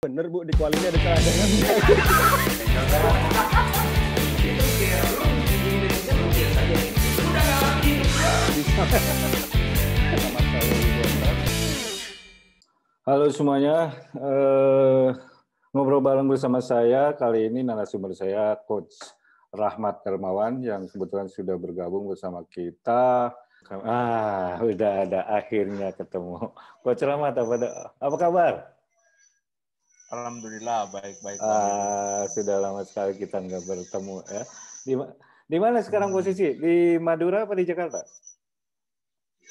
Bener Bu, di kualinya ada cadangan. Halo semuanya, ngobrol bareng bersama saya. Kali ini narasumber saya Coach Rahmat Darmawan yang kebetulan sudah bergabung bersama kita. Udah ada akhirnya ketemu. Coach Rahmat, apa kabar? Alhamdulillah baik-baik. Sudah lama sekali kita nggak bertemu ya. Di mana sekarang posisi? Di Madura apa di Jakarta?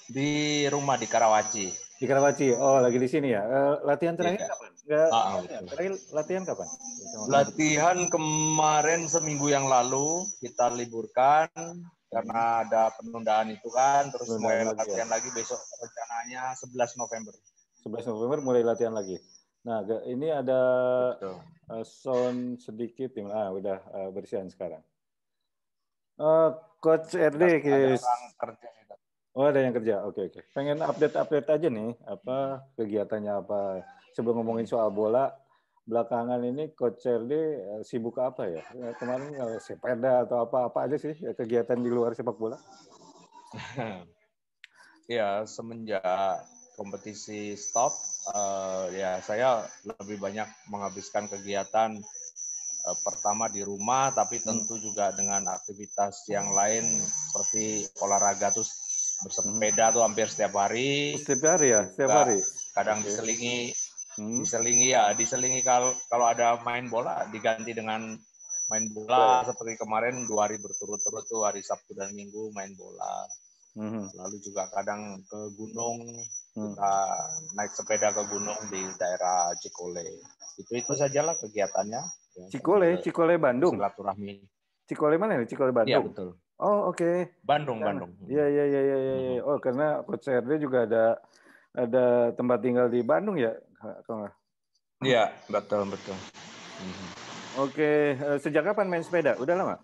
Di rumah di Karawaci. Di Karawaci. Oh, lagi di sini ya. Latihan terakhir kapan? Terakhir latihan kapan? Latihan kemarin seminggu yang lalu kita liburkan karena ada penundaan itu kan. Terus mulai latihan lagi besok rencananya 11 November. 11 November mulai latihan lagi. Nah, ini ada sound sedikit. Udah bersihan sekarang. Coach RD, ada orang kerja. Oh, ada yang kerja. Oke. Pengen update aja nih, apa kegiatannya apa. Sebelum ngomongin soal bola, belakangan ini Coach RD sibuk apa ya? Kemarin sepeda atau apa aja sih kegiatan di luar sepak bola? Ya, semenjak kompetisi stop, ya saya lebih banyak menghabiskan kegiatan pertama di rumah, tapi tentu juga dengan aktivitas yang lain seperti olahraga tuh bersepeda tuh hampir setiap hari. Setiap hari ya, setiap hari. Kadang diselingi kalau ada main bola diganti dengan main bola seperti kemarin 2 hari berturut-turut tuh hari Sabtu dan Minggu main bola. Lalu juga kadang ke gunung, kita naik sepeda ke gunung di daerah Cikole. Itu sajalah kegiatannya. Cikole Bandung. Silaturahmi. Cikole mana nih? Cikole Bandung. Iya betul. Oh oke. Bandung. Iya. Oh karena Coach RD juga ada tempat tinggal di Bandung ya, Iya betul. Oke, sejak kapan main sepeda? Udah lama?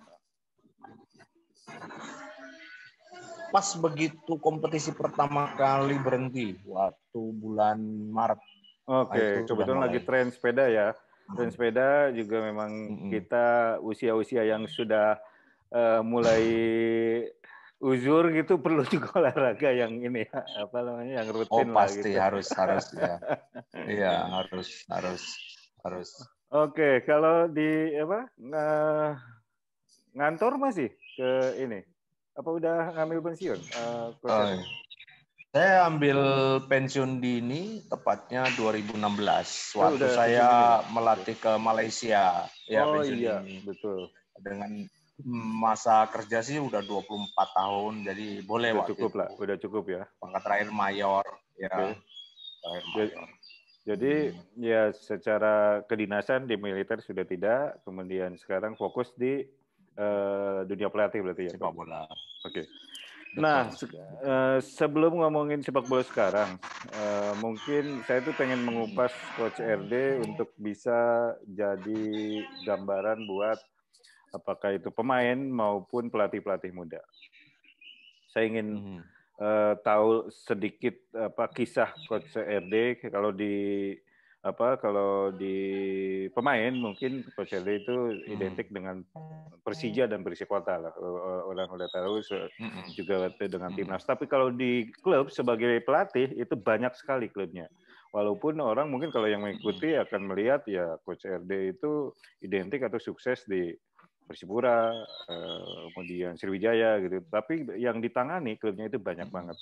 Pas begitu kompetisi pertama kali berhenti waktu bulan Maret. Oke, kebetulan lagi tren sepeda ya. Tren sepeda juga memang kita usia-usia yang sudah mulai uzur gitu perlu juga olahraga yang ini ya, apa namanya, yang rutin lah pasti gitu. harus ya. Iya, harus. Oke, kalau di ngantor masih ke ini? Apa udah ngambil pensiun? Saya ambil pensiun dini tepatnya 2016 waktu saya melatih ke Malaysia. Ya, pensiun dini. Betul. Dengan masa kerja sih udah 24 tahun, jadi boleh udah cukup lah, udah cukup ya. Pangkat terakhir mayor, ya. Jadi ya secara kedinasan di militer sudah tidak, kemudian sekarang fokus di dunia pelatih berarti ya. Sepak bola. Oke. Nah, sebelum ngomongin sepak bola sekarang, mungkin saya tuh pengen mengupas Coach RD untuk bisa jadi gambaran buat apakah itu pemain maupun pelatih-pelatih muda. Saya ingin tahu sedikit kisah Coach RD kalau di pemain mungkin Coach RD itu identik dengan Persija dan Persikota lah, orang udah tahu juga dengan timnas. Tapi kalau di klub sebagai pelatih itu banyak sekali klubnya. Walaupun orang mungkin kalau yang mengikuti akan melihat ya Coach RD itu identik atau sukses di Persipura, kemudian Sriwijaya gitu. Tapi yang ditangani klubnya itu banyak banget.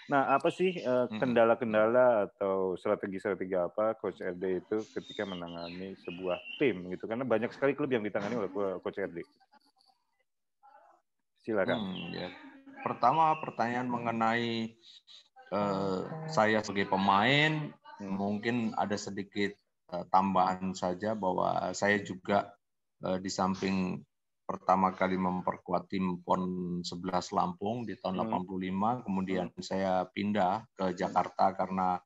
Nah, apa sih kendala-kendala atau strategi-strategi apa Coach RD itu ketika menangani sebuah tim gitu? Karena banyak sekali klub yang ditangani oleh Coach RD. Silakan. Ya. Pertama, pertanyaan mengenai saya sebagai pemain, mungkin ada sedikit tambahan saja bahwa saya juga di samping pertama kali memperkuat tim PON 11 Lampung di tahun 85, kemudian saya pindah ke Jakarta karena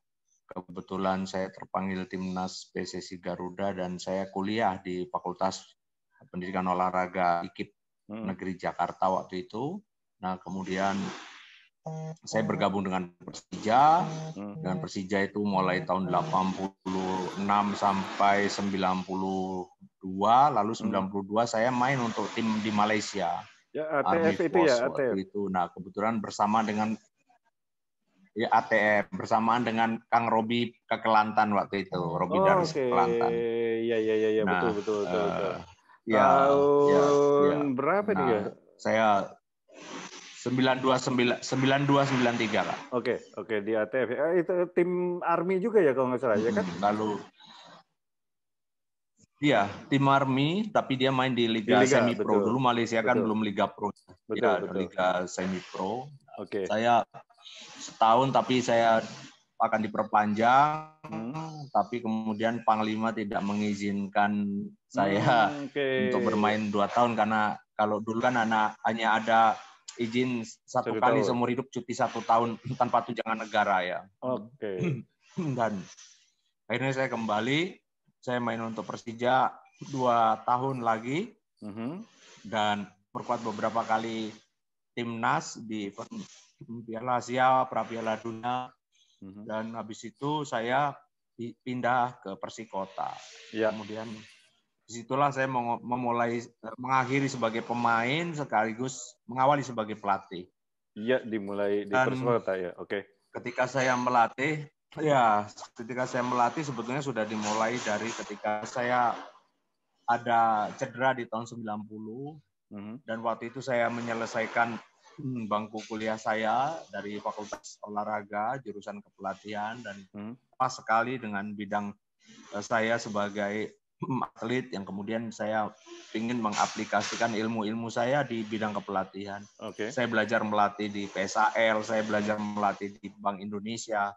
kebetulan saya terpanggil timnas PSSI Garuda dan saya kuliah di Fakultas Pendidikan Olahraga IKIP Negeri Jakarta waktu itu. Nah, kemudian saya bergabung dengan Persija. Dengan Persija itu mulai tahun 86 sampai 92, lalu 92 saya main untuk tim di Malaysia. Ya, Army ATF itu Force ya, waktu ATF. itu. Nah, kebetulan bersama dengan ATF bersamaan dengan Kang Robi ke Kelantan waktu itu, Robi Darus ke Kelantan. Iya, Nah, betul. Ya, Tahun berapa nih ya? Saya 92-93 Kak. Oke, di ATF. Itu tim Army juga ya kalau nggak salah, ya kan? Lalu iya, tim Army, tapi dia main di Liga Semi Pro. Dulu Malaysia kan belum Liga Pro. Betul. Liga Semi Pro. Oke. Saya setahun, tapi saya akan diperpanjang, tapi kemudian Panglima tidak mengizinkan saya untuk bermain 2 tahun, karena kalau dulu kan hanya ada izin 1 kali seumur hidup, cuti 1 tahun tanpa tunjangan negara ya. Dan akhirnya saya kembali, saya main untuk Persija 2 tahun lagi, dan berkuat beberapa kali timnas di Piala Asia, Piala Dunia, dan habis itu saya pindah ke Persikota. Kemudian disitulah saya mengakhiri sebagai pemain sekaligus mengawali sebagai pelatih. Iya, dimulai di Persikota ya. Oke. Ketika saya melatih sebetulnya sudah dimulai dari ketika saya ada cedera di tahun 90, dan waktu itu saya menyelesaikan bangku kuliah saya dari Fakultas Olahraga, jurusan kepelatihan, dan pas sekali dengan bidang saya sebagai atlet yang kemudian saya ingin mengaplikasikan ilmu-ilmu saya di bidang kepelatihan. Saya belajar melatih di PSAL, saya belajar melatih di Bank Indonesia,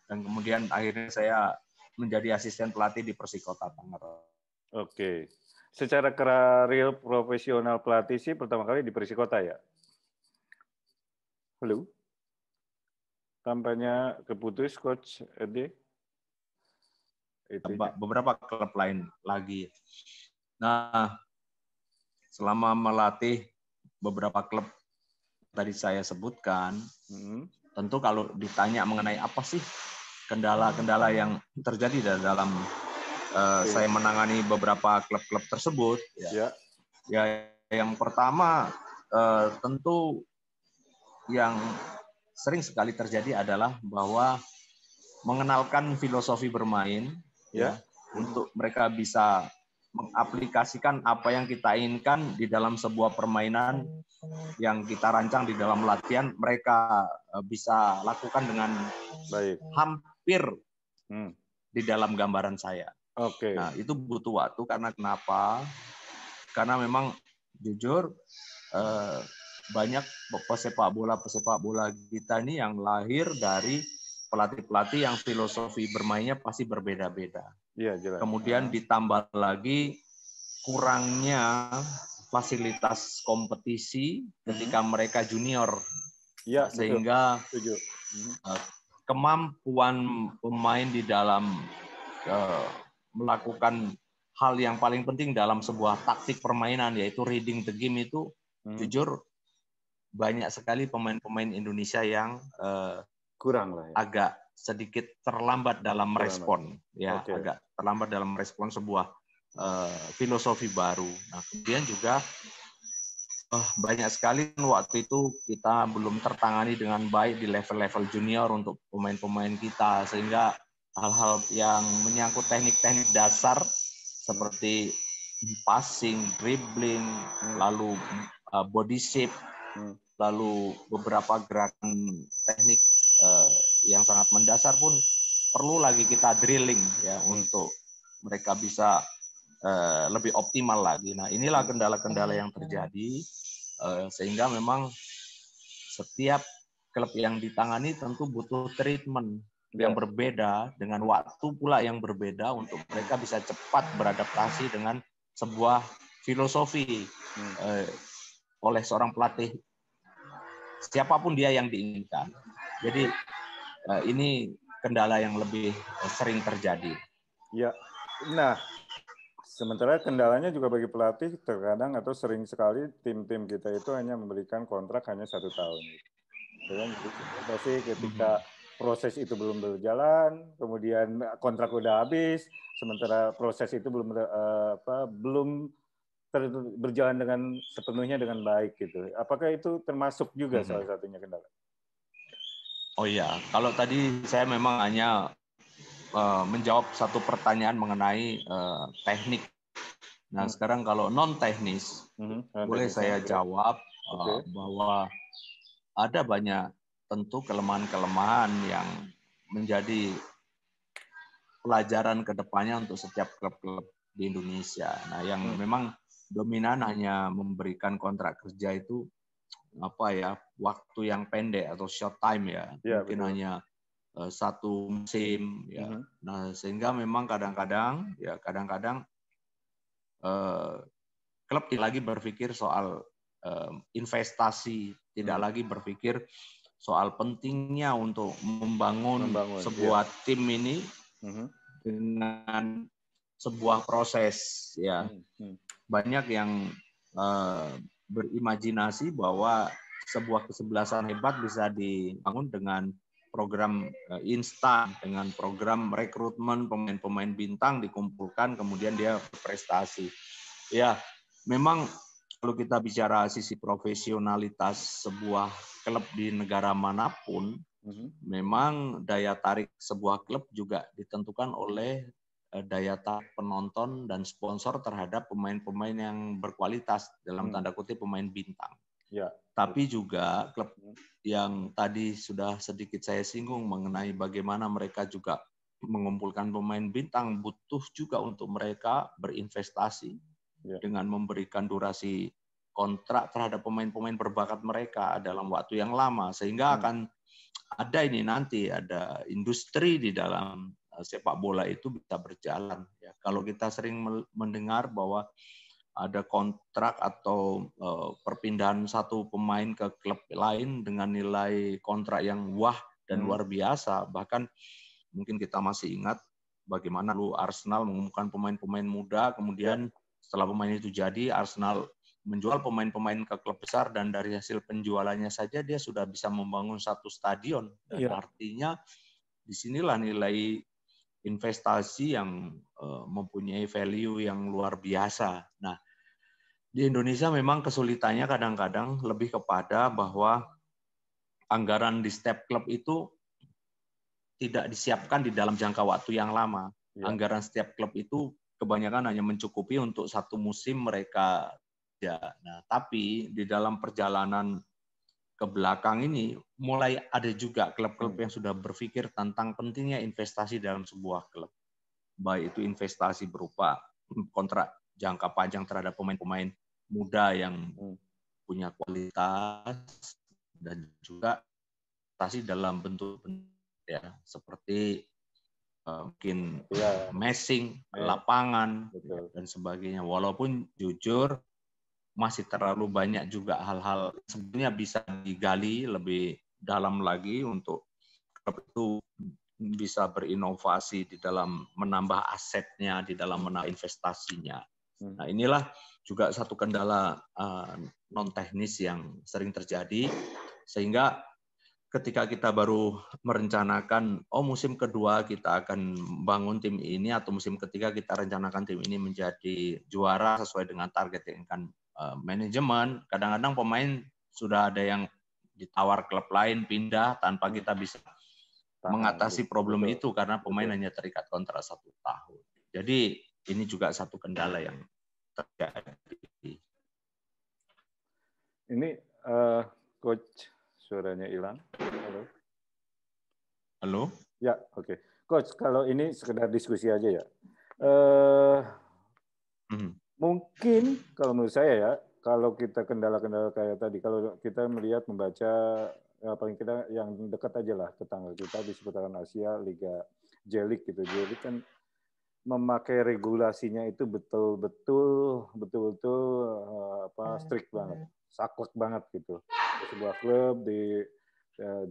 dan kemudian akhirnya saya menjadi asisten pelatih di Persikota Tangerang. Oke. Secara karir profesional pelatih sih pertama kali di Persikota ya? Halo? Tampaknya keputus, Coach Ede. Beberapa klub lain lagi. Nah, selama melatih beberapa klub tadi saya sebutkan, tentu kalau ditanya mengenai apa sih kendala-kendala yang terjadi dalam saya menangani beberapa klub-klub tersebut, ya yang pertama tentu yang sering sekali terjadi adalah bahwa mengenalkan filosofi bermain, untuk mereka bisa mengaplikasikan apa yang kita inginkan di dalam sebuah permainan yang kita rancang di dalam latihan, mereka bisa lakukan dengan hampir di dalam gambaran saya. Nah, itu butuh waktu, karena kenapa? Karena memang jujur banyak pesepak bola kita ini yang lahir dari pelatih-pelatih yang filosofi bermainnya pasti berbeda-beda. Kemudian ditambah lagi kurangnya fasilitas kompetisi ketika mereka junior, sehingga kemampuan pemain di dalam melakukan hal yang paling penting dalam sebuah taktik permainan, yaitu reading the game, itu jujur banyak sekali pemain-pemain Indonesia yang kurang lah ya. Agak sedikit terlambat dalam respon, agak terlambat dalam respon sebuah filosofi baru. Nah, kemudian juga banyak sekali waktu itu kita belum tertangani dengan baik di level-level junior untuk pemain-pemain kita, sehingga hal-hal yang menyangkut teknik-teknik dasar seperti passing, dribbling, lalu body shape, lalu beberapa gerakan teknik yang sangat mendasar pun perlu lagi kita drilling ya untuk mereka bisa lebih optimal lagi. Nah, inilah kendala-kendala yang terjadi, sehingga memang setiap klub yang ditangani tentu butuh treatment yang berbeda, dengan waktu pula yang berbeda untuk mereka bisa cepat beradaptasi dengan sebuah filosofi oleh seorang pelatih, siapapun dia yang diinginkan. Jadi ini kendala yang lebih sering terjadi. Ya, nah sementara kendalanya juga bagi pelatih terkadang atau sering sekali tim-tim kita itu hanya memberikan kontrak hanya 1 tahun. Ya kan? Pasti ketika proses itu belum berjalan, kemudian kontrak udah habis, sementara proses itu belum berjalan dengan sepenuhnya dengan baik gitu. Apakah itu termasuk juga salah satunya kendala? Oh iya, kalau tadi saya memang hanya menjawab satu pertanyaan mengenai teknik. Nah, sekarang kalau non teknis, boleh saya jawab bahwa ada banyak tentu kelemahan-kelemahan yang menjadi pelajaran ke depannya untuk setiap klub-klub di Indonesia. Nah, yang memang dominan hanya memberikan kontrak kerja itu waktu yang pendek atau short time ya, mungkin betul. Hanya satu musim ya. Nah, sehingga memang kadang-kadang klub tidak lagi berpikir soal investasi, tidak lagi berpikir soal pentingnya untuk membangun sebuah tim ini dengan sebuah proses ya. Banyak yang berimajinasi bahwa sebuah kesebelasan hebat bisa dibangun dengan program instan, dengan program rekrutmen pemain-pemain bintang dikumpulkan kemudian dia berprestasi. Ya, memang kalau kita bicara sisi profesionalitas sebuah klub di negara manapun, memang daya tarik sebuah klub juga ditentukan oleh daya tarik penonton dan sponsor terhadap pemain-pemain yang berkualitas, dalam tanda kutip pemain bintang. Ya. Tapi juga klub yang tadi sudah sedikit saya singgung mengenai bagaimana mereka juga mengumpulkan pemain bintang, butuh juga untuk mereka berinvestasi dengan memberikan durasi kontrak terhadap pemain-pemain berbakat mereka dalam waktu yang lama, sehingga akan ada ini nanti, ada industri di dalam sepak bola itu bisa berjalan. Ya, kalau kita sering mendengar bahwa ada kontrak atau perpindahan satu pemain ke klub lain dengan nilai kontrak yang wah dan luar biasa, bahkan mungkin kita masih ingat bagaimana dulu Arsenal mengumumkan pemain-pemain muda, kemudian setelah pemain itu jadi, Arsenal menjual pemain-pemain ke klub besar dan dari hasil penjualannya saja dia sudah bisa membangun satu stadion. Dan artinya disinilah nilai investasi yang mempunyai value yang luar biasa. Nah, di Indonesia memang kesulitannya kadang-kadang lebih kepada bahwa anggaran di setiap klub itu tidak disiapkan di dalam jangka waktu yang lama. Anggaran setiap klub itu kebanyakan hanya mencukupi untuk satu musim mereka. Nah, tapi di dalam perjalanan ke belakang ini mulai ada juga klub-klub yang sudah berpikir tentang pentingnya investasi dalam sebuah klub. Baik itu investasi berupa kontrak jangka panjang terhadap pemain-pemain muda yang punya kualitas dan juga investasi dalam bentuk seperti mungkin messing, lapangan dan sebagainya. Walaupun jujur masih terlalu banyak juga hal-hal sebenarnya bisa digali lebih dalam lagi untuk klub itu bisa berinovasi di dalam menambah asetnya, di dalam menambah investasinya. Nah, inilah juga satu kendala non teknis yang sering terjadi, sehingga ketika kita baru merencanakan, musim kedua kita akan bangun tim ini, atau musim ketiga kita rencanakan tim ini menjadi juara sesuai dengan target yang akan manajemen, kadang-kadang pemain sudah ada yang ditawar klub lain pindah tanpa kita bisa mengatasi problem itu karena pemain hanya terikat kontrak 1 tahun. Jadi ini juga satu kendala yang terjadi. Ini Coach, suaranya hilang. Halo. Halo. Ya, oke. Coach, kalau ini sekedar diskusi aja ya. Mungkin kalau menurut saya ya, kalau kita kendala-kendala kayak tadi, kalau kita melihat membaca paling kita yang dekat aja lah tetangga kita di seputaran Asia, Liga J-League gitu. J-League kan memakai regulasinya itu betul-betul strict banget, saklek banget gitu. Sebuah klub di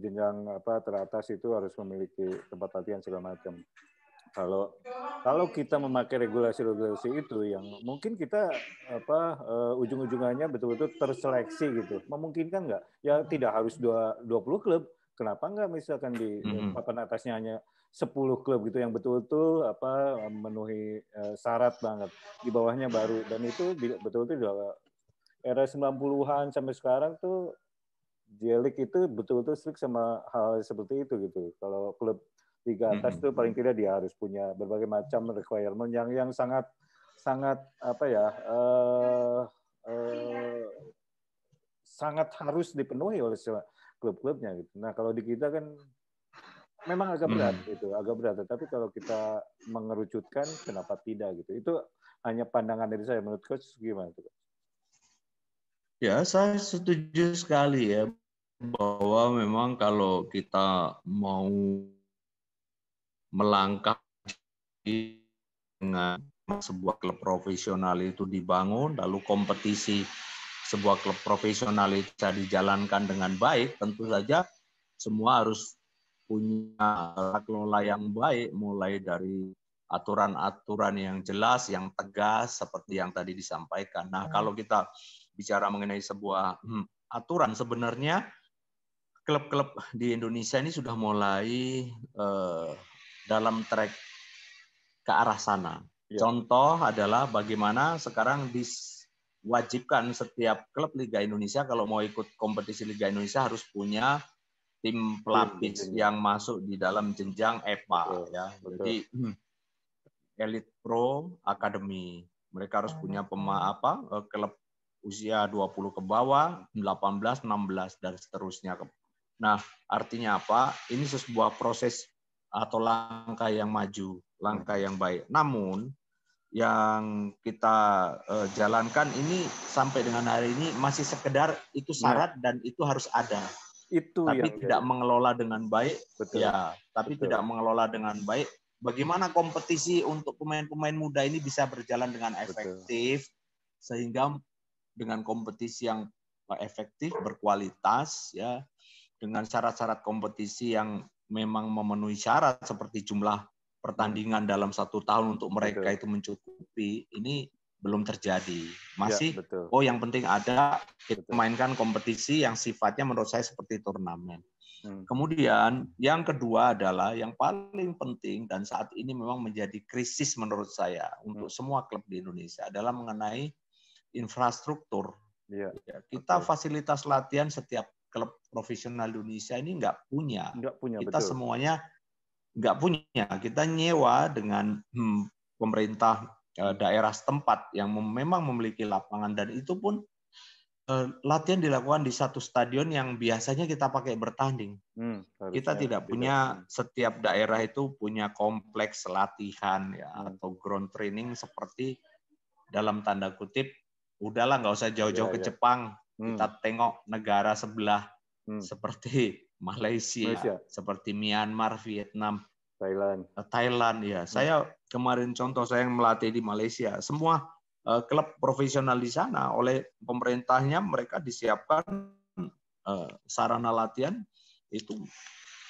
jenjang teratas itu harus memiliki tempat latihan segala macam. Kalau kita memakai regulasi-regulasi itu yang mungkin kita ujung-ujungannya betul-betul terseleksi gitu. Memungkinkan nggak? Ya tidak harus 20 klub. Kenapa nggak misalkan di papan atasnya hanya 10 klub gitu yang betul-betul memenuhi syarat banget. Di bawahnya baru, dan itu betul-betul di era 90-an sampai sekarang tuh J-League itu betul-betul strict sama hal seperti itu gitu. Kalau klub liga atas tuh paling tidak dia harus punya berbagai macam requirement yang sangat sangat harus dipenuhi oleh klub-klubnya gitu. Nah, kalau di kita kan memang agak berat gitu, agak berat. Tapi kalau kita mengerucutkan, kenapa tidak gitu? Itu hanya pandangan dari saya. Menurut Coach gimana tuh? Ya, saya setuju sekali ya bahwa memang kalau kita mau melangkah dengan sebuah klub profesional itu dibangun, lalu kompetisi sebuah klub profesional itu bisa dijalankan dengan baik, tentu saja semua harus punya tata kelola yang baik, mulai dari aturan-aturan yang jelas, yang tegas, seperti yang tadi disampaikan. Nah, kalau kita bicara mengenai sebuah aturan, sebenarnya klub-klub di Indonesia ini sudah mulai dalam track ke arah sana. Ya. Contoh adalah bagaimana sekarang diwajibkan setiap klub Liga Indonesia kalau mau ikut kompetisi Liga Indonesia harus punya tim pelapis yang masuk di dalam jenjang EPA. Betul, ya. Betul. Jadi Elite Pro Academy. Mereka harus punya klub usia 20 ke bawah, 18, 16 dan seterusnya. Nah, artinya apa? Ini sebuah proses atau langkah yang maju, langkah yang baik. Namun yang kita jalankan ini sampai dengan hari ini masih sekedar itu syarat dan itu harus ada. Tapi tidak mengelola dengan baik. Betul. Ya, tapi betul. Tidak mengelola dengan baik. Bagaimana kompetisi untuk pemain-pemain muda ini bisa berjalan dengan efektif, sehingga dengan kompetisi yang efektif, berkualitas, ya, dengan syarat-syarat kompetisi yang memang memenuhi syarat seperti jumlah pertandingan dalam 1 tahun untuk mereka itu mencukupi, ini belum terjadi. Masih, ya, yang penting ada, kita mainkan kompetisi yang sifatnya menurut saya seperti turnamen. Kemudian yang kedua adalah yang paling penting dan saat ini memang menjadi krisis menurut saya untuk semua klub di Indonesia adalah mengenai infrastruktur. Ya, kita fasilitas latihan setiap klub profesional Indonesia ini nggak punya. Kita betul. Semuanya nggak punya. Kita nyewa dengan pemerintah daerah setempat yang memang memiliki lapangan, dan itu pun latihan dilakukan di satu stadion yang biasanya kita pakai bertanding. Kita tidak punya, setiap daerah itu punya kompleks latihan ya, atau ground training seperti dalam tanda kutip, udahlah nggak usah jauh-jauh ke Jepang, kita tengok negara sebelah seperti Malaysia, seperti Myanmar, Vietnam, Thailand ya. Saya kemarin contoh saya yang melatih di Malaysia, semua klub profesional di sana oleh pemerintahnya mereka disiapkan sarana latihan itu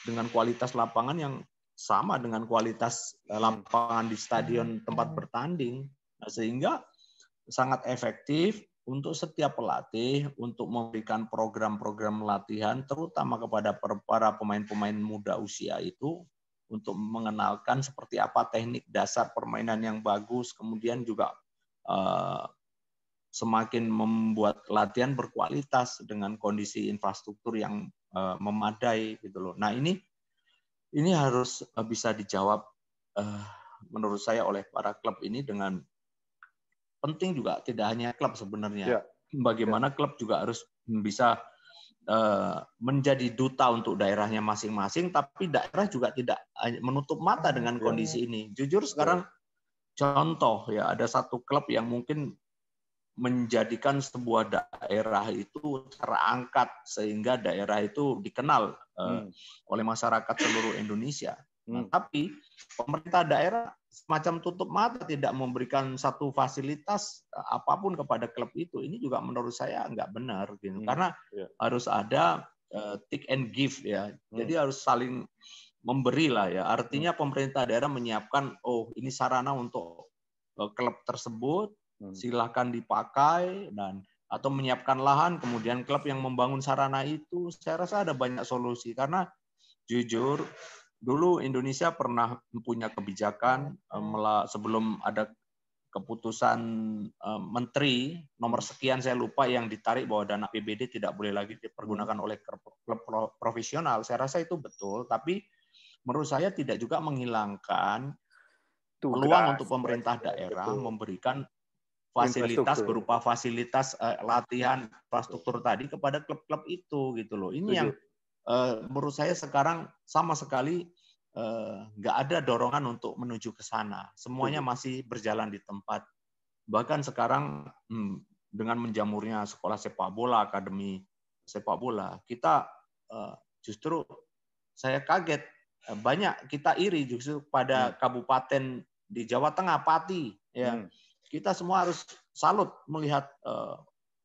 dengan kualitas lapangan yang sama dengan kualitas lapangan di stadion tempat bertanding. Nah, sehingga sangat efektif untuk setiap pelatih untuk memberikan program-program latihan terutama kepada para pemain-pemain muda usia itu untuk mengenalkan seperti apa teknik dasar permainan yang bagus, kemudian juga semakin membuat latihan berkualitas dengan kondisi infrastruktur yang memadai gitu loh. Nah, ini harus bisa dijawab menurut saya oleh para klub ini dengan penting juga tidak hanya klub sebenarnya. Ya. Bagaimana klub juga harus bisa menjadi duta untuk daerahnya masing-masing, tapi daerah juga tidak menutup mata dengan kondisi ini. Jujur sekarang contoh ya, ada satu klub yang mungkin menjadikan sebuah daerah itu terangkat sehingga daerah itu dikenal oleh masyarakat seluruh Indonesia. Nah, tapi pemerintah daerah semacam tutup mata, tidak memberikan satu fasilitas apapun kepada klub itu. Ini juga menurut saya nggak benar, gitu. Karena harus ada take and give ya. Jadi harus saling memberi lah ya. Artinya pemerintah daerah menyiapkan, oh ini sarana untuk klub tersebut, silahkan dipakai, dan atau menyiapkan lahan, kemudian klub yang membangun sarana itu. Saya rasa ada banyak solusi, karena jujur dulu Indonesia pernah punya kebijakan sebelum ada keputusan menteri nomor sekian, saya lupa, yang ditarik bahwa dana APBD tidak boleh lagi dipergunakan oleh klub profesional. Saya rasa itu betul, tapi menurut saya tidak juga menghilangkan peluang untuk pemerintah daerah memberikan fasilitas berupa fasilitas latihan, infrastruktur tadi kepada klub-klub itu, gitu loh. Ini yang menurut saya sekarang sama sekali nggak ada dorongan untuk menuju ke sana. Semuanya masih berjalan di tempat. Bahkan sekarang dengan menjamurnya sekolah sepak bola, akademi sepak bola, kita justru saya kaget, banyak kita iri justru pada kabupaten di Jawa Tengah, Pati. Ya, kita semua harus salut melihat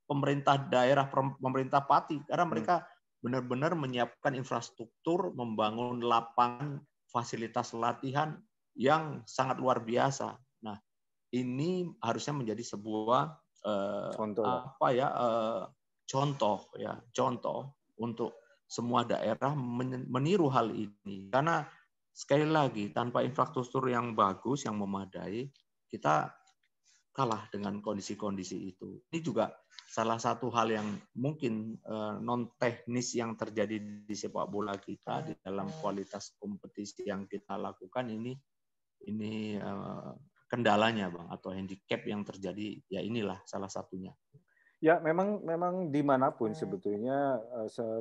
pemerintah daerah, pemerintah Pati, karena mereka benar-benar menyiapkan infrastruktur, membangun lapangan, fasilitas latihan yang sangat luar biasa. Nah, ini harusnya menjadi sebuah contoh untuk semua daerah meniru hal ini. Karena sekali lagi, tanpa infrastruktur yang bagus, yang memadai, kita kalah dengan kondisi-kondisi itu. Ini juga salah satu hal yang mungkin non teknis yang terjadi di sepak bola kita di dalam kualitas kompetisi yang kita lakukan ini kendalanya, Bang, atau handicap yang terjadi, ya inilah salah satunya. Ya, memang dimanapun sebetulnya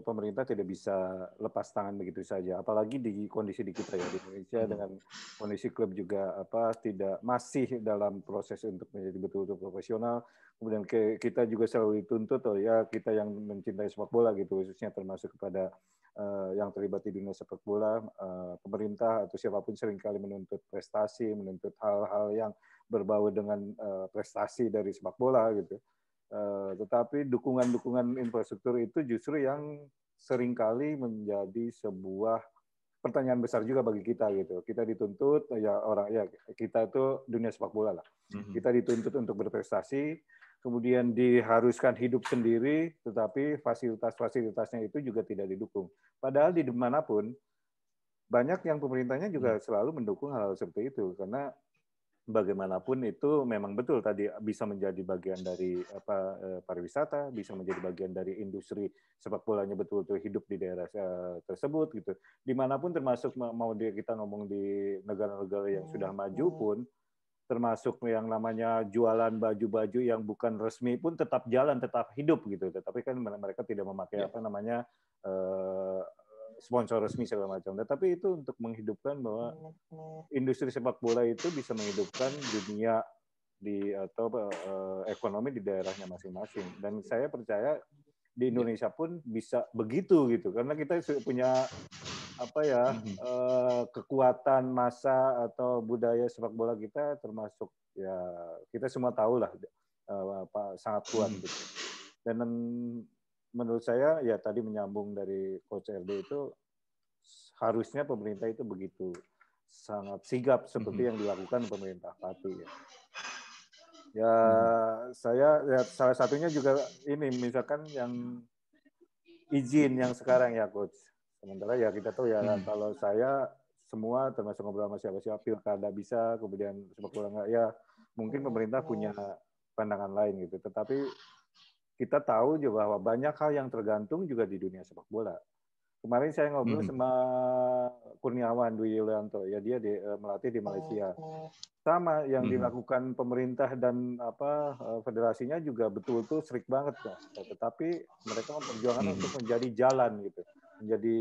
pemerintah tidak bisa lepas tangan begitu saja. Apalagi di kondisi di kita ya, di Indonesia dengan kondisi klub juga tidak masih dalam proses untuk menjadi betul-betul profesional. Kemudian kita juga selalu dituntut, kita yang mencintai sepak bola gitu, khususnya termasuk kepada yang terlibat di dunia sepak bola, pemerintah atau siapapun seringkali menuntut prestasi, menuntut hal-hal yang berbau dengan prestasi dari sepak bola gitu. Tetapi dukungan infrastruktur itu justru yang seringkali menjadi sebuah pertanyaan besar juga bagi kita gitu. Kita dituntut kita itu dunia sepak bola lah. Kita dituntut untuk berprestasi, kemudian diharuskan hidup sendiri, tetapi fasilitasnya itu juga tidak didukung. Padahal di dimanapun banyak yang pemerintahnya juga selalu mendukung hal-hal seperti itu, karena bagaimanapun itu memang betul tadi bisa menjadi bagian dari pariwisata, bisa menjadi bagian dari industri sepak bolanya betul-betul hidup di daerah tersebut gitu. Dimanapun termasuk mau kita ngomong di negara-negara yang sudah maju pun, termasuk yang namanya jualan baju-baju yang bukan resmi pun tetap jalan, tetap hidup gitu. Tetapi kan mereka tidak memakai sponsor resmi segala macam. Tetapi itu untuk menghidupkan bahwa industri sepak bola itu bisa menghidupkan dunia atau ekonomi di daerahnya masing-masing. Dan saya percaya di Indonesia pun bisa begitu gitu, karena kita punya kekuatan massa atau budaya sepak bola kita, termasuk ya kita semua tahu lah sangat kuat gitu. Dan menurut saya ya tadi menyambung dari Coach RD itu harusnya pemerintah itu begitu sangat sigap seperti yang dilakukan pemerintah Pati ya. Ya saya salah satunya juga ini misalkan yang izin yang sekarang ya Coach. Sementara ya kita tahu ya kalau saya semua termasuk ngobrol sama siapa-siapa pilkada bisa, kemudian sepak bola enggak, ya mungkin pemerintah punya pandangan lain gitu. Tetapi kita tahu juga bahwa banyak hal yang tergantung juga di dunia sepak bola. Kemarin saya ngobrol sama Kurniawan Dwi Yulianto, ya dia melatih di Malaysia. Sama yang dilakukan pemerintah dan federasinya juga betul-betul strict banget, tetapi mereka memperjuangkan untuk menjadi jalan gitu, menjadi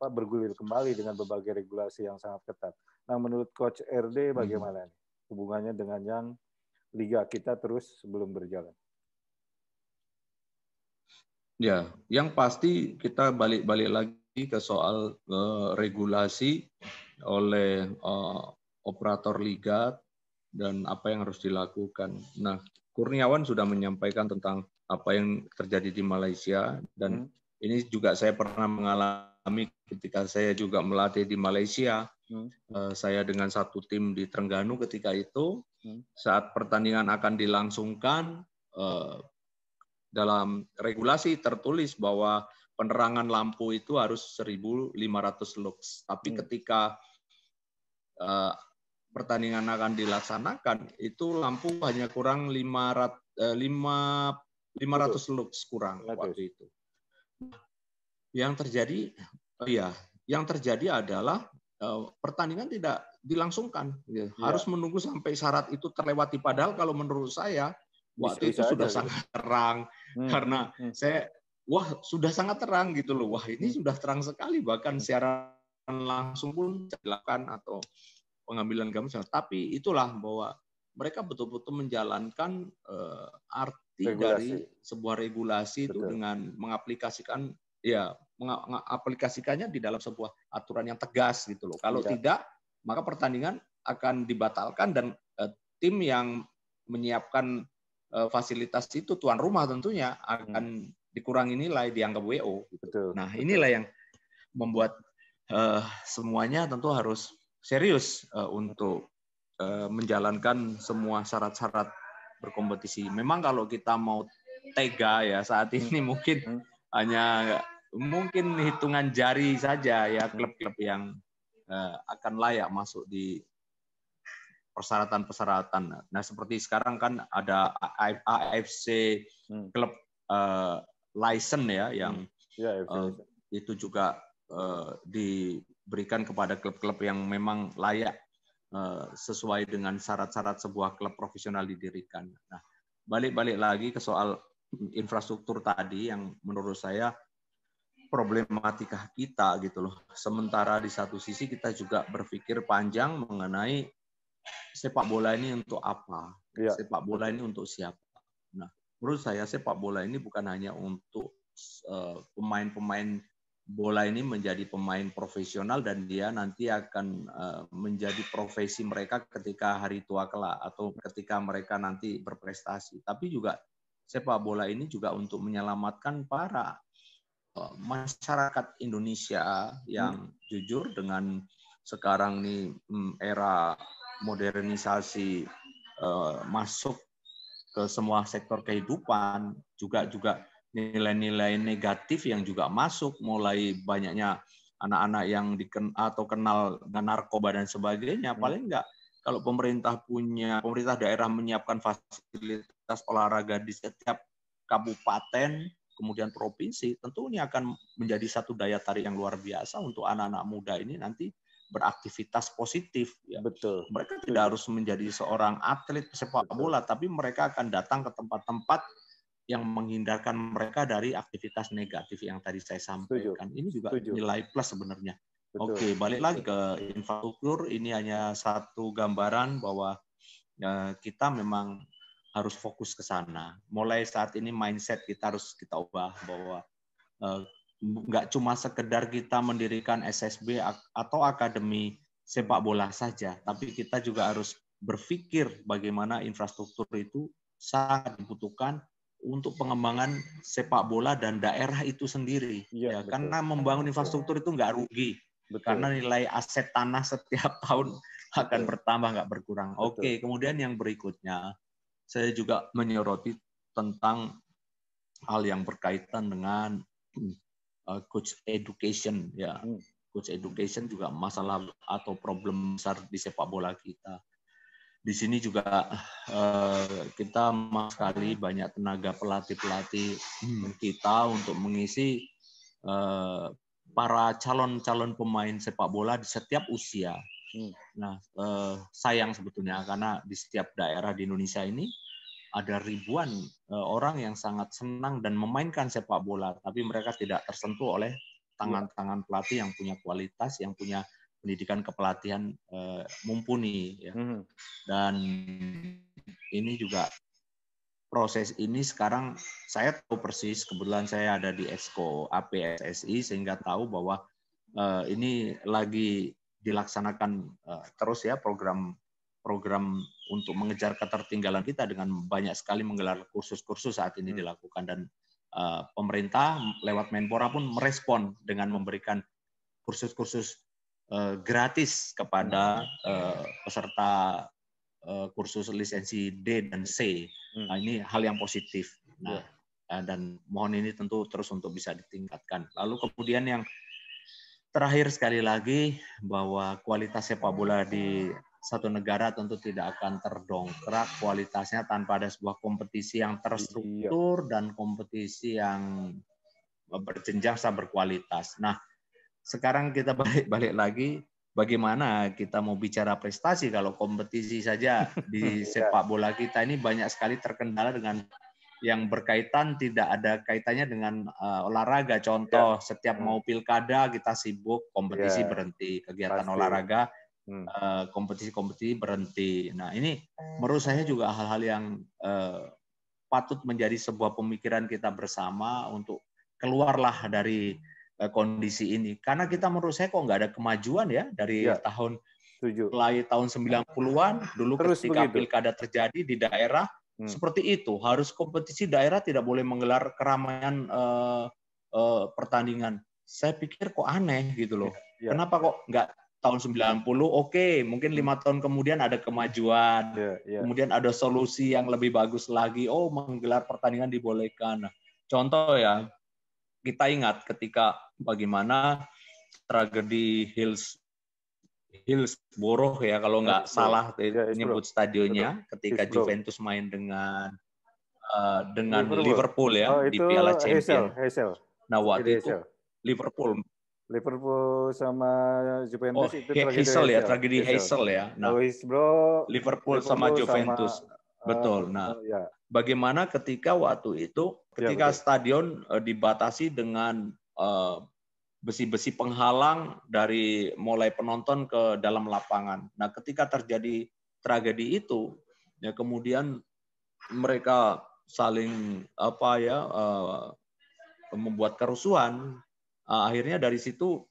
bergulir kembali dengan berbagai regulasi yang sangat ketat. Nah, menurut Coach RD bagaimana nih hubungannya dengan yang liga kita terus belum berjalan? Ya, yang pasti kita balik lagi ke soal regulasi oleh operator liga dan apa yang harus dilakukan. Nah, Kurniawan sudah menyampaikan tentang apa yang terjadi di Malaysia, dan ini juga saya pernah mengalami ketika saya juga melatih di Malaysia, saya dengan satu tim di Terengganu ketika itu, saat pertandingan akan dilangsungkan, dalam regulasi tertulis bahwa penerangan lampu itu harus 1.500 lux. Tapi ketika pertandingan akan dilaksanakan, itu lampu hanya kurang 500 lux kurang waktu itu. Yang terjadi adalah pertandingan tidak dilangsungkan. Harus menunggu sampai syarat itu terlewati. Padahal kalau menurut saya waktu itu sudah sangat terang, karena sudah sangat terang gitu loh. Wah, ini sudah terang sekali, bahkan siaran langsung pun dilakukan atau pengambilan gambar. Tapi itulah bahwa mereka betul-betul menjalankan arti regulasi. Dari sebuah regulasi itu dengan mengaplikasikannya di dalam sebuah aturan yang tegas gitu loh. Kalau tidak, maka pertandingan akan dibatalkan dan tim yang menyiapkan fasilitas itu, tuan rumah tentunya, akan dikurangi nilai, dianggap WO. Gitu. Nah, inilah yang membuat semuanya tentu harus serius untuk menjalankan semua syarat-syarat berkompetisi. Memang kalau kita mau tega ya saat ini mungkin hitungan jari saja ya klub-klub yang akan layak masuk di persyaratan-persyaratan. Nah, seperti sekarang kan ada AFC klub license ya yang itu juga diberikan kepada klub-klub yang memang layak sesuai dengan syarat-syarat sebuah klub profesional didirikan. Nah, balik lagi ke soal infrastruktur tadi yang menurut saya problematika kita gitu loh. Sementara di satu sisi kita juga berpikir panjang mengenai sepak bola ini untuk apa? Sepak bola ini untuk siapa? Nah, menurut saya sepak bola ini bukan hanya untuk pemain-pemain bola ini menjadi pemain profesional dan dia nanti akan menjadi profesi mereka ketika hari tua kelak atau ketika mereka nanti berprestasi. Tapi juga sepak bola ini juga untuk menyelamatkan para masyarakat Indonesia yang jujur dengan sekarang nih era modernisasi masuk ke semua sektor kehidupan, juga nilai-nilai negatif yang juga masuk, mulai banyaknya anak-anak yang kenal dengan narkoba dan sebagainya. Paling enggak kalau pemerintah daerah menyiapkan fasilitas olahraga di setiap kabupaten, kemudian provinsi, tentu ini akan menjadi satu daya tarik yang luar biasa untuk anak-anak muda ini nanti beraktivitas positif. Ya. Betul. Mereka tidak harus menjadi seorang atlet sepak bola, tapi mereka akan datang ke tempat-tempat yang menghindarkan mereka dari aktivitas negatif yang tadi saya sampaikan. Ini juga nilai plus sebenarnya. Oke, balik lagi ke infrastruktur. Ini hanya satu gambaran bahwa kita memang harus fokus ke sana. Mulai saat ini mindset kita harus kita ubah bahwa nggak cuma sekedar kita mendirikan SSB atau akademi sepak bola saja, tapi kita juga harus berpikir bagaimana infrastruktur itu sangat dibutuhkan untuk pengembangan sepak bola dan daerah itu sendiri. Ya, karena membangun infrastruktur itu nggak rugi. Karena nilai aset tanah setiap tahun akan bertambah, nggak berkurang. Oke, kemudian yang berikutnya, saya juga menyoroti tentang hal yang berkaitan dengan coach education. Ya, coach education juga masalah atau problem besar di sepak bola kita. Di sini juga kita sekali banyak tenaga pelatih-pelatih kita untuk mengisi para calon-calon pemain sepak bola di setiap usia. Nah, sayang sebetulnya karena di setiap daerah di Indonesia ini ada ribuan orang yang sangat senang dan memainkan sepak bola, tapi mereka tidak tersentuh oleh tangan-tangan pelatih yang punya kualitas, yang punya pendidikan kepelatihan mumpuni. Ya. Dan ini juga proses ini sekarang saya tahu persis, kebetulan saya ada di Exco APSSI sehingga tahu bahwa ini lagi dilaksanakan terus ya program untuk mengejar ketertinggalan kita dengan banyak sekali menggelar kursus-kursus saat ini dilakukan dan pemerintah lewat Menpora pun merespon dengan memberikan kursus-kursus gratis kepada peserta kursus lisensi D dan C. Nah, ini hal yang positif. Nah, dan mohon ini tentu terus untuk bisa ditingkatkan. Lalu kemudian yang terakhir sekali lagi, bahwa kualitas sepak bola di satu negara tentu tidak akan terdongkrak kualitasnya tanpa ada sebuah kompetisi yang terstruktur dan kompetisi yang berjenjang serta berkualitas. Nah, sekarang kita balik lagi, bagaimana kita mau bicara prestasi kalau kompetisi saja di sepak bola kita ini banyak sekali terkendala dengan yang berkaitan tidak ada kaitannya dengan olahraga. Contoh, setiap mau pilkada kita sibuk, kompetisi berhenti, kegiatan olahraga, kompetisi-kompetisi berhenti. Nah, ini menurut saya juga hal-hal yang patut menjadi sebuah pemikiran kita bersama untuk keluarlah dari kondisi ini. Karena kita menurut saya kok nggak ada kemajuan ya dari tahun mulai tahun 90-an dulu terus ketika pilkada terjadi di daerah seperti itu. Harus kompetisi daerah, tidak boleh menggelar keramaian pertandingan. Saya pikir kok aneh gitu loh. Kenapa kok nggak tahun 90? Oke, mungkin 5 tahun kemudian ada kemajuan. Kemudian ada solusi yang lebih bagus lagi. Oh, menggelar pertandingan dibolehkan. Nah, contoh ya, kita ingat ketika bagaimana tragedi Hillsborough ya kalau nggak salah menyebut stadionnya ketika Juventus main dengan Liverpool ya di Piala Champions. Nah, waktu itu Liverpool sama Juventus itu tragedi Heysel ya. Nah, Liverpool sama Juventus. Betul. Nah, bagaimana ketika waktu itu ketika stadion dibatasi dengan besi-besi penghalang dari mulai penonton ke dalam lapangan. Nah, ketika terjadi tragedi itu, ya kemudian mereka saling membuat kerusuhan. Akhirnya dari situ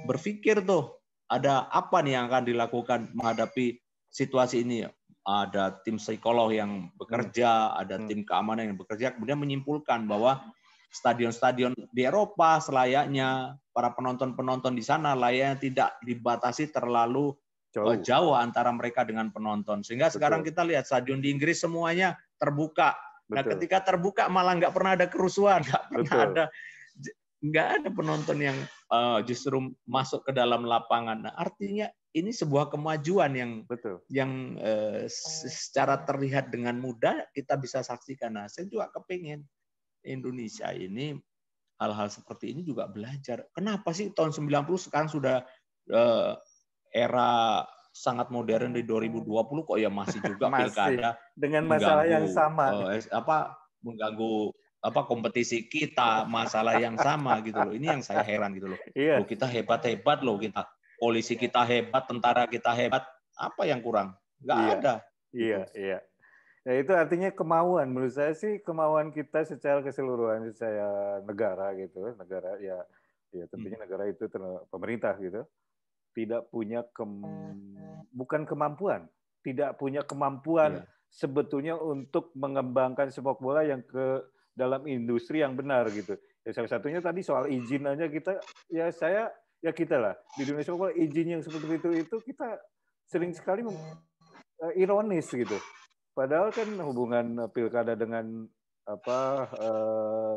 berpikir tuh ada apa nih yang akan dilakukan menghadapi situasi ini. Ada tim psikolog yang bekerja, ada tim keamanan yang bekerja, kemudian menyimpulkan bahwa stadion-stadion di Eropa selayaknya para penonton-penonton di sana layaknya tidak dibatasi terlalu jauh antara mereka dengan penonton. Sehingga sekarang kita lihat stadion di Inggris semuanya terbuka. Nah, ketika terbuka malah nggak pernah ada kerusuhan, nggak ada penonton yang justru masuk ke dalam lapangan. Nah, artinya ini sebuah kemajuan yang secara terlihat dengan mudah kita bisa saksikan. Nah, saya juga kepingin Indonesia ini hal-hal seperti ini juga belajar. Kenapa sih tahun 90 sekarang sudah era sangat modern di 2020 kok ya masih juga pilkada dengan masalah yang sama. Mengganggu kompetisi kita, masalah yang sama gitu loh. Ini yang saya heran gitu loh. Loh, kita hebat-hebat loh kita. Polisi kita hebat, tentara kita hebat. Apa yang kurang? Nggak ada. Iya. Ya, itu artinya kemauan. Menurut saya sih kemauan kita secara keseluruhan, secara negara gitu. Negara ya tentunya negara itu pemerintah gitu. Tidak punya bukan kemampuan. Tidak punya kemampuan sebetulnya untuk mengembangkan sepak bola yang ke dalam industri yang benar gitu. Ya, salah satunya tadi soal izin aja kita kita lah di dunia sepak bola izin yang seperti itu kita sering sekali ironis gitu. Padahal kan hubungan pilkada dengan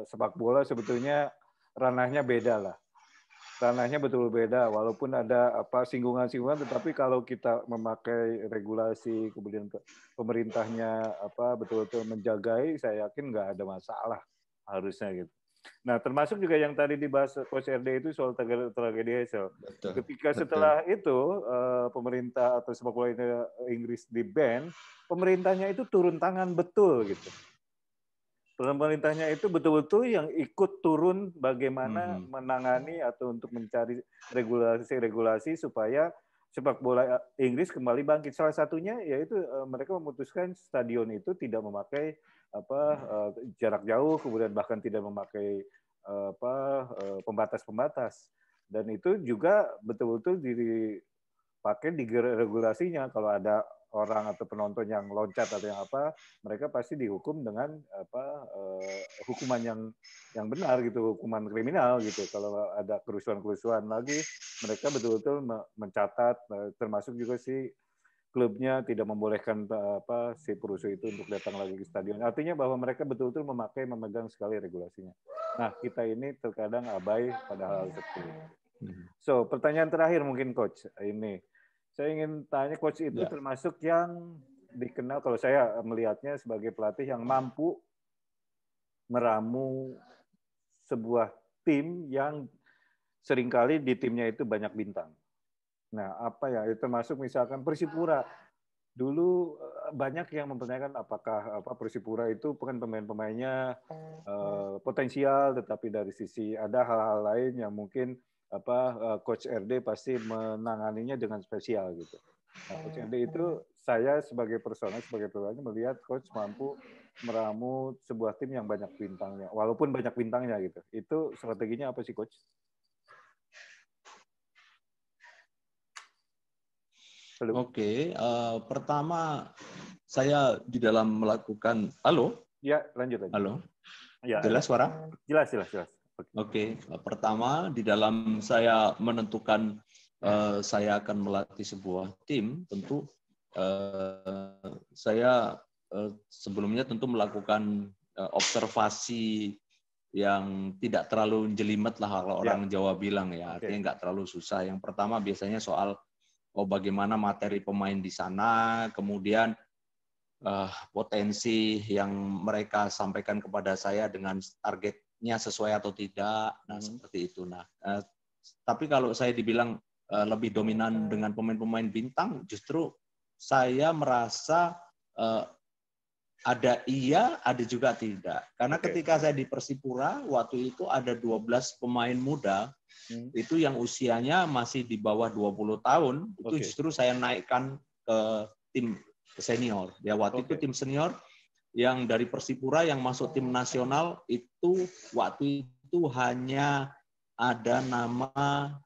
sepak bola sebetulnya ranahnya beda lah. Ranahnya betul beda, walaupun ada singgungan-singgungan, tetapi kalau kita memakai regulasi, kemudian pemerintahnya betul-betul menjagai, saya yakin nggak ada masalah harusnya gitu. Nah, termasuk juga yang tadi dibahas Coach RD itu soal tragedi Heysel. Ketika setelah itu pemerintah atau sepak bola Inggris di-ban, pemerintahnya itu turun tangan betul gitu. Pemerintahnya itu betul-betul yang ikut turun bagaimana menangani atau untuk mencari regulasi supaya sepak bola Inggris kembali bangkit. Salah satunya yaitu mereka memutuskan stadion itu tidak memakai jarak jauh, kemudian bahkan tidak memakai pembatas-pembatas. Dan itu juga betul-betul dipakai di regulasinya. Kalau ada orang atau penonton yang loncat atau yang apa, mereka pasti dihukum dengan hukuman yang benar gitu, hukuman kriminal gitu. Kalau ada kerusuhan-kerusuhan lagi, mereka betul-betul mencatat, termasuk juga si klubnya tidak membolehkan si perusuh itu untuk datang lagi ke stadion. Artinya bahwa mereka betul-betul memegang sekali regulasinya. Nah, kita ini terkadang abai pada hal seperti itu. So, pertanyaan terakhir mungkin Coach. Ini saya ingin tanya, Coach itu termasuk yang dikenal, kalau saya melihatnya sebagai pelatih yang mampu meramu sebuah tim yang seringkali di timnya itu banyak bintang. Nah, apa ya? Itu termasuk misalkan Persipura. Dulu banyak yang mempertanyakan apakah Persipura itu bukan pemain-pemainnya potensial, tetapi dari sisi ada hal-hal lain yang mungkin Coach RD pasti menanganinya dengan spesial gitu. Nah, Coach RD itu saya sebagai personal, sebagai pribadi melihat Coach mampu meramu sebuah tim yang banyak bintangnya, walaupun banyak bintangnya gitu. Itu strateginya apa sih, Coach? Oke, pertama saya di dalam melakukan, halo? Ya, lanjut. Halo? Ya, jelas suara? Jelas. Oke, pertama di dalam saya menentukan saya akan melatih sebuah tim, tentu saya sebelumnya tentu melakukan observasi yang tidak terlalu jelimet lah kalau orang Jawa bilang ya, artinya nggak terlalu susah. Yang pertama biasanya soal bagaimana materi pemain di sana, kemudian potensi yang mereka sampaikan kepada saya dengan targetnya sesuai atau tidak, nah seperti itu. Nah, tapi kalau saya dibilang lebih dominan dengan pemain-pemain bintang, justru saya merasa ada iya, ada juga tidak. Karena ketika saya di Persipura, waktu itu ada 12 pemain muda, itu yang usianya masih di bawah 20 tahun, itu justru saya naikkan ke tim senior. Ya, waktu itu tim senior yang dari Persipura yang masuk tim nasional itu waktu itu hanya ada nama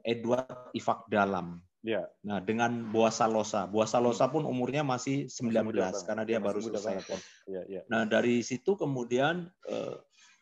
Edward Ifak Dalam. Ya. Nah, dengan Boasa Losa. Boasa Losa pun umurnya masih 19 karena dia baru selesai. Nah, dari situ kemudian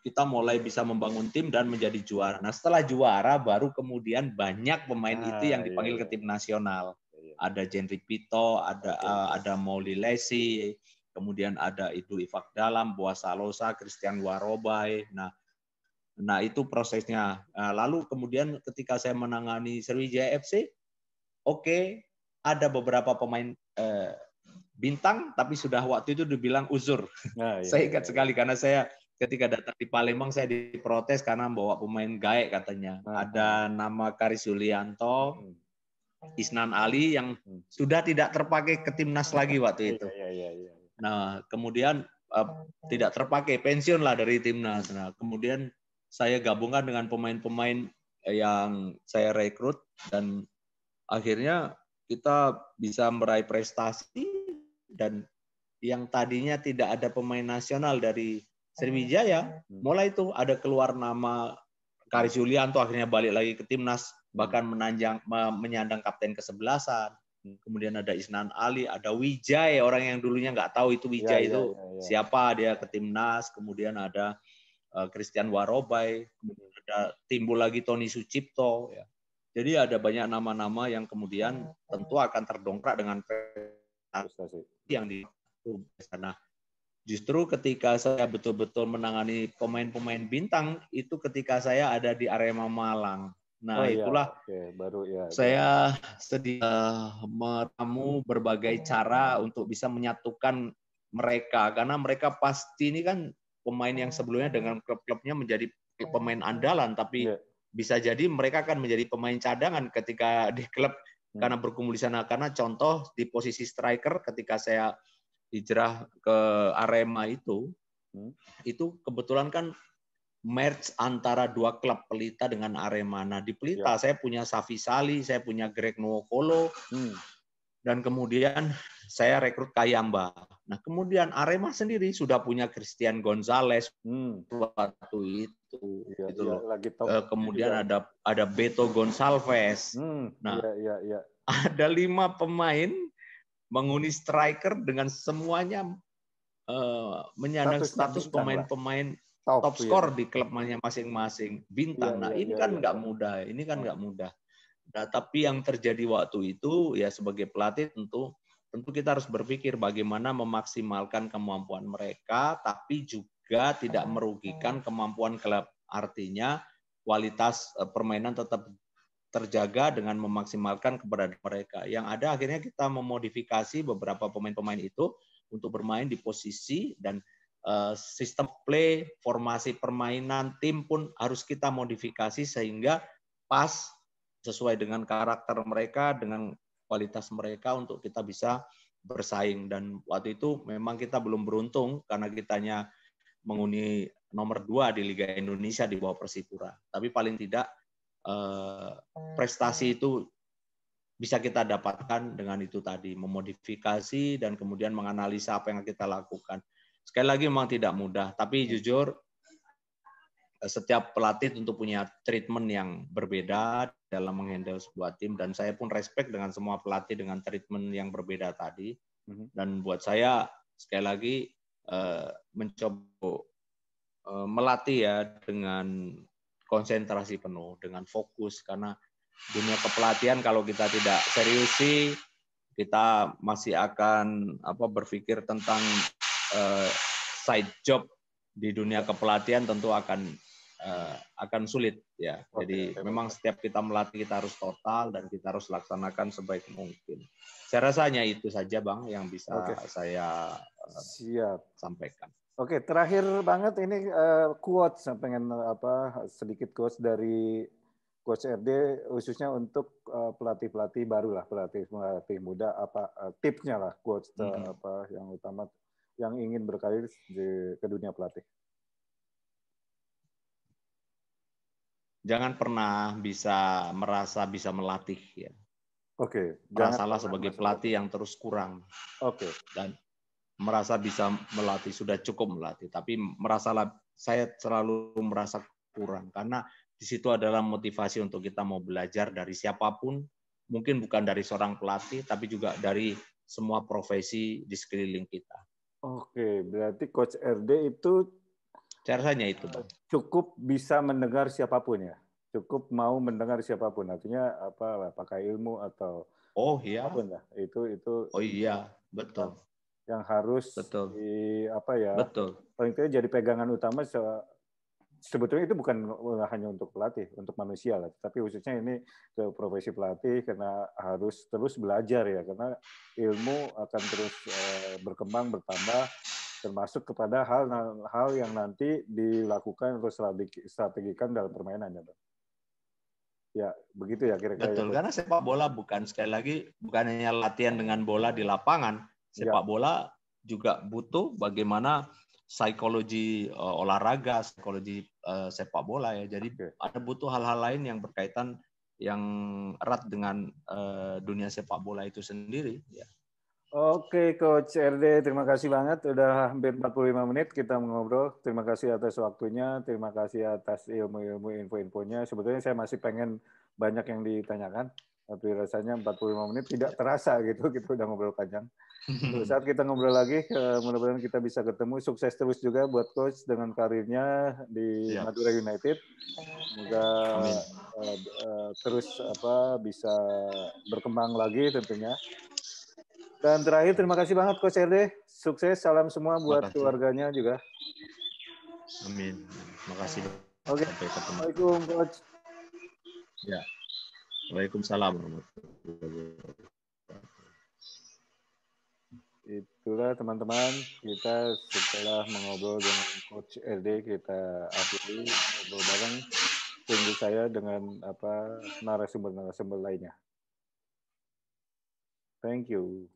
kita mulai bisa membangun tim dan menjadi juara. Nah, setelah juara baru kemudian banyak pemain itu yang dipanggil ke tim nasional. Ada Jendrik Pito, ada Mauli Lesi, kemudian ada Idu Ifak Dalam, Boasa Losa, Christian Warobai. Nah, itu prosesnya. Lalu kemudian ketika saya menangani Sriwijaya FC, ada beberapa pemain bintang, tapi sudah waktu itu dibilang uzur. Saya ingat sekali karena saya ketika datang di Palembang saya diprotes karena bawa pemain gaek katanya. Ada nama Karis Yulianto, Isnan Ali yang sudah tidak terpakai ke timnas lagi waktu itu. Nah, kemudian tidak terpakai, pensiun lah dari timnas. Nah, kemudian saya gabungkan dengan pemain-pemain yang saya rekrut dan akhirnya kita bisa meraih prestasi dan yang tadinya tidak ada pemain nasional dari Sriwijaya, mulai itu ada keluar nama Karis Yulianto akhirnya balik lagi ke timnas, bahkan menyandang kapten kesebelasan. Kemudian ada Isnan Ali, ada Wijay, orang yang dulunya nggak tahu itu Wijay itu siapa, dia ke timnas. Kemudian ada Christian Warobai, kemudian ada timbul lagi Tony Sucipto. Ya. Jadi ada banyak nama-nama yang kemudian tentu akan terdongkrak dengan prestasi yang di sana. Justru ketika saya betul-betul menangani pemain-pemain bintang itu ketika saya ada di Arema Malang. Nah, itulah saya sedia meramu berbagai cara untuk bisa menyatukan mereka karena mereka pasti ini kan pemain yang sebelumnya dengan klub-klubnya menjadi pemain andalan tapi bisa jadi mereka akan menjadi pemain cadangan ketika di klub karena berkumpul di sana. Karena contoh di posisi striker ketika saya hijrah ke Arema itu kebetulan kan merge antara dua klub Pelita dengan Arema. Nah di Pelita saya punya Safi Sali, saya punya Greg Nwokolo, dan kemudian saya rekrut Kayamba. Nah kemudian Arema sendiri sudah punya Christian Gonzalez waktu itu. Kemudian ada Beto Gonçalves. Nah, ada 5 pemain menghuni striker dengan semuanya menyandang status pemain-pemain top skor di klubnya masing-masing, bintang. Nah, ini kan nggak mudah. Ini kan nggak mudah. Nah, tapi yang terjadi waktu itu ya sebagai pelatih tentu kita harus berpikir bagaimana memaksimalkan kemampuan mereka, tapi juga tidak merugikan kemampuan klub. Artinya kualitas permainan tetap terjaga dengan memaksimalkan keberadaan mereka. Yang ada akhirnya kita memodifikasi beberapa pemain-pemain itu untuk bermain di posisi dan sistem play, formasi permainan tim pun harus kita modifikasi sehingga pas sesuai dengan karakter mereka, dengan kualitas mereka untuk kita bisa bersaing. Dan waktu itu memang kita belum beruntung karena kitanya menghuni nomor 2 di Liga Indonesia di bawah Persipura. Tapi paling tidak prestasi itu bisa kita dapatkan dengan itu tadi, memodifikasi dan kemudian menganalisa apa yang kita lakukan. Sekali lagi memang tidak mudah, tapi jujur setiap pelatih tentu punya treatment yang berbeda dalam menghandle sebuah tim, dan saya pun respect dengan semua pelatih dengan treatment yang berbeda tadi. Dan buat saya sekali lagi mencoba melatih ya dengan konsentrasi penuh, dengan fokus, karena dunia kepelatihan kalau kita tidak seriusi, kita masih akan berpikir tentang side job di dunia kepelatihan tentu akan sulit ya. Jadi memang setiap kita melatih kita harus total dan kita harus laksanakan sebaik mungkin. Saya rasa hanya itu saja Bang yang bisa saya sampaikan. Oke, terakhir banget ini quotes, pengen sedikit quotes dari Coach RD khususnya untuk pelatih-pelatih baru lah, pelatih muda, tipsnya lah, quotes yang utama yang ingin berkarir ke dunia pelatih. Jangan pernah merasa bisa melatih ya. Oke. Merasalah sebagai pelatih yang terus kurang. Oke. Dan merasa bisa melatih, sudah cukup melatih, tapi saya selalu merasa kurang karena di situ adalah motivasi untuk kita mau belajar dari siapapun, mungkin bukan dari seorang pelatih, tapi juga dari semua profesi di sekeliling kita. Oke, berarti Coach RD itu caranya itu, Bang. Cukup bisa mendengar siapapun ya, cukup mau mendengar siapapun. Artinya pakai ilmu atau apapun lah. Itu. Oh iya, betul. Yang harus betul. Betul. Paling tidak jadi pegangan utama. Sebetulnya itu bukan hanya untuk pelatih, untuk manusia lah, tapi khususnya ini ke profesi pelatih karena harus terus belajar ya, karena ilmu akan terus berkembang, bertambah, termasuk kepada hal yang nanti dilakukan atau strategikan dalam permainan ya, Bang. Ya, begitu ya kira-kira. Betul, karena sepak bola sekali lagi bukan hanya latihan dengan bola di lapangan, sepak bola juga butuh bagaimana psikologi olahraga, psikologi sepak bola ya. Jadi ada butuh hal-hal lain yang berkaitan yang erat dengan dunia sepak bola itu sendiri ya. Oke, Coach RD, terima kasih banget. Udah hampir 45 menit kita ngobrol. Terima kasih atas waktunya, terima kasih atas ilmu-ilmu, info-infonya. Sebetulnya saya masih pengen banyak yang ditanyakan, tapi rasanya 45 menit tidak terasa gitu. Kita udah ngobrol panjang. Suatu saat kita ngobrol lagi, mudah-mudahan kita bisa ketemu. Sukses terus juga buat Coach dengan karirnya di Madura United. Semoga terus bisa berkembang lagi tentunya. Dan terakhir, terima kasih banget Coach RD. Sukses, salam semua buat keluarganya juga. Amin. Terima kasih. Oke. Assalamualaikum, Coach. Ya. Waalaikumsalam. Itulah teman-teman, kita setelah mengobrol dengan Coach RD, kita akhiri ngobrol bareng. Tunggu saya dengan narasumber-narasumber lainnya. Thank you.